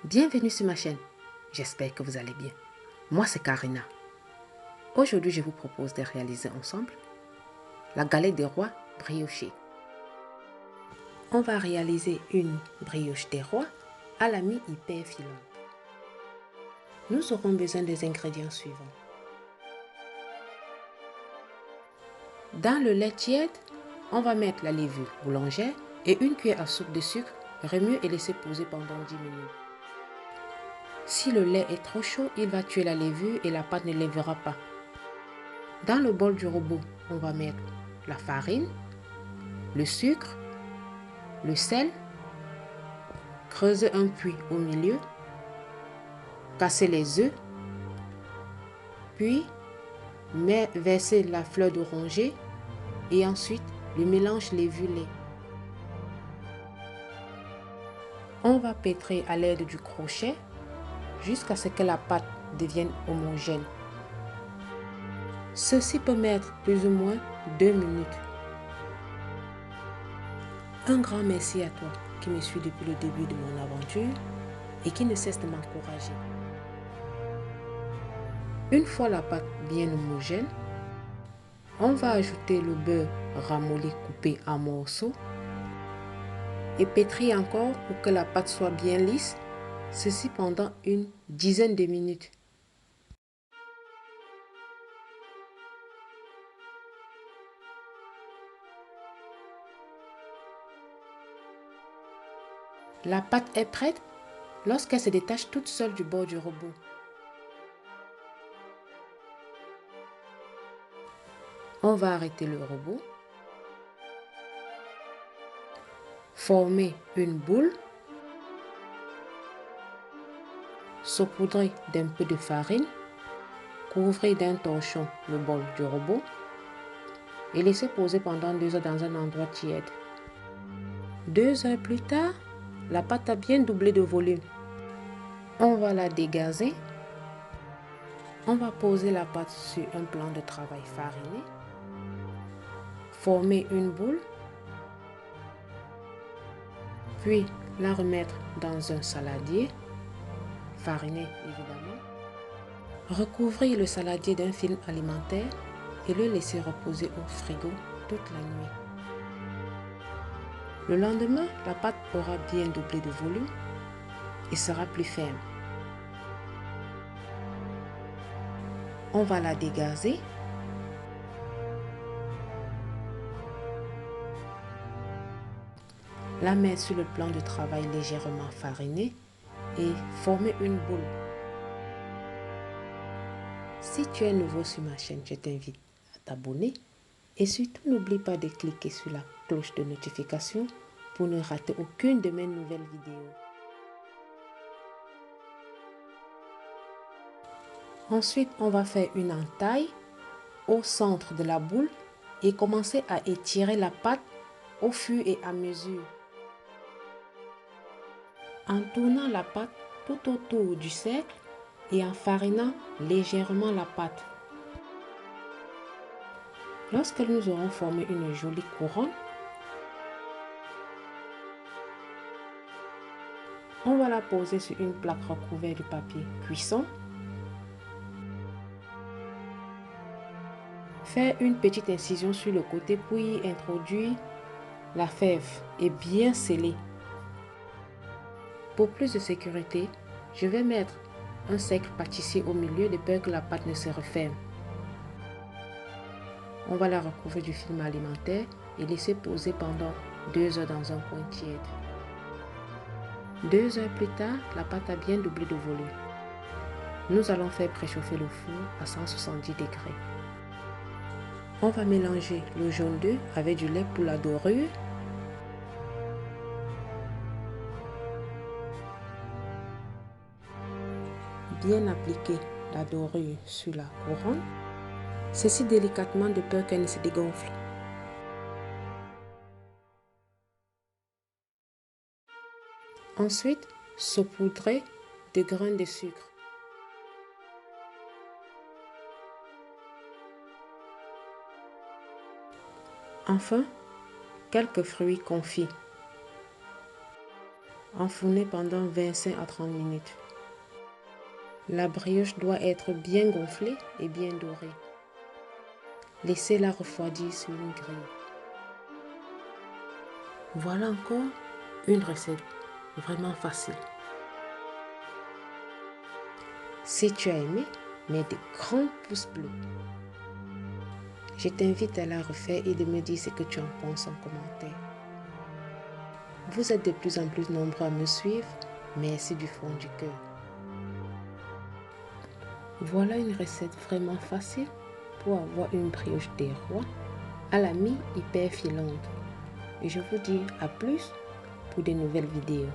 Bienvenue sur ma chaîne, j'espère que vous allez bien. Moi c'est Karina. Aujourd'hui je vous propose de réaliser ensemble la galette des rois briochée. On va réaliser une brioche des rois à la mie hyper filante. Nous aurons besoin des ingrédients suivants. Dans le lait tiède, on va mettre la levure boulangère et une cuillère à soupe de sucre, remuer et laisser poser pendant 10 minutes. Si le lait est trop chaud, il va tuer la levure et la pâte ne lèvera pas. Dans le bol du robot, on va mettre la farine, le sucre, le sel, creuser un puits au milieu, casser les œufs, puis verser la fleur d'oranger et ensuite le mélange levure-lait. On va pétrir à l'aide du crochet jusqu'à ce que la pâte devienne homogène. Ceci peut mettre plus ou moins 2 minutes. Un grand merci à toi qui me suit depuis le début de mon aventure et qui ne cesse de m'encourager. Une fois la pâte bien homogène, on va ajouter le beurre ramolli coupé en morceaux et pétrir encore pour que la pâte soit bien lisse, ceci pendant une dizaine de minutes. La pâte est prête lorsqu'elle se détache toute seule du bord du robot. On va arrêter le robot, former une boule, saupoudrer d'un peu de farine, couvrir d'un torchon le bol du robot et laisser poser pendant 2 heures dans un endroit tiède. 2 heures plus tard, la pâte a bien doublé de volume. On va la dégazer. On va poser la pâte sur un plan de travail fariné. Former une boule. Puis la remettre dans un saladier, fariné évidemment. Recouvrir le saladier d'un film alimentaire et le laisser reposer au frigo toute la nuit. Le lendemain, la pâte aura bien doublé de volume et sera plus ferme. On va la dégazer. La mettre sur le plan de travail légèrement fariné et former une boule. Si tu es nouveau sur ma chaîne, je t'invite à t'abonner et surtout n'oublie pas de cliquer sur la cloche de notification pour ne rater aucune de mes nouvelles vidéos. Ensuite, on va faire une entaille au centre de la boule et commencer à étirer la pâte au fur et à mesure. En tournant la pâte tout autour du cercle et en farinant légèrement la pâte. Lorsque nous aurons formé une jolie couronne, on va la poser sur une plaque recouverte de papier cuisson. Faire une petite incision sur le côté pour y introduire la fève et bien sceller. Pour plus de sécurité, je vais mettre un cercle pâtissier au milieu de peur que la pâte ne se referme. On va la recouvrir du film alimentaire et laisser poser pendant 2 heures dans un coin tiède. 2 heures plus tard, la pâte a bien doublé de volume. Nous allons faire préchauffer le four à 170 degrés. On va mélanger le jaune d'œuf avec du lait pour la dorure. Bien appliquer la dorure sur la couronne. Ceci délicatement de peur qu'elle ne se dégonfle. Ensuite, saupoudrer de grains de sucre. Enfin, quelques fruits confits. Enfourner pendant 25 à 30 minutes. La brioche doit être bien gonflée et bien dorée. Laissez-la refroidir sur une grille. Voilà encore une recette vraiment facile. Si tu as aimé, mets des grands pouces bleus. Je t'invite à la refaire et de me dire ce que tu en penses en commentaire. Vous êtes de plus en plus nombreux à me suivre. Merci du fond du cœur. Voilà une recette vraiment facile pour avoir une brioche des rois à la mie hyper filante. Et je vous dis à plus pour de nouvelles vidéos.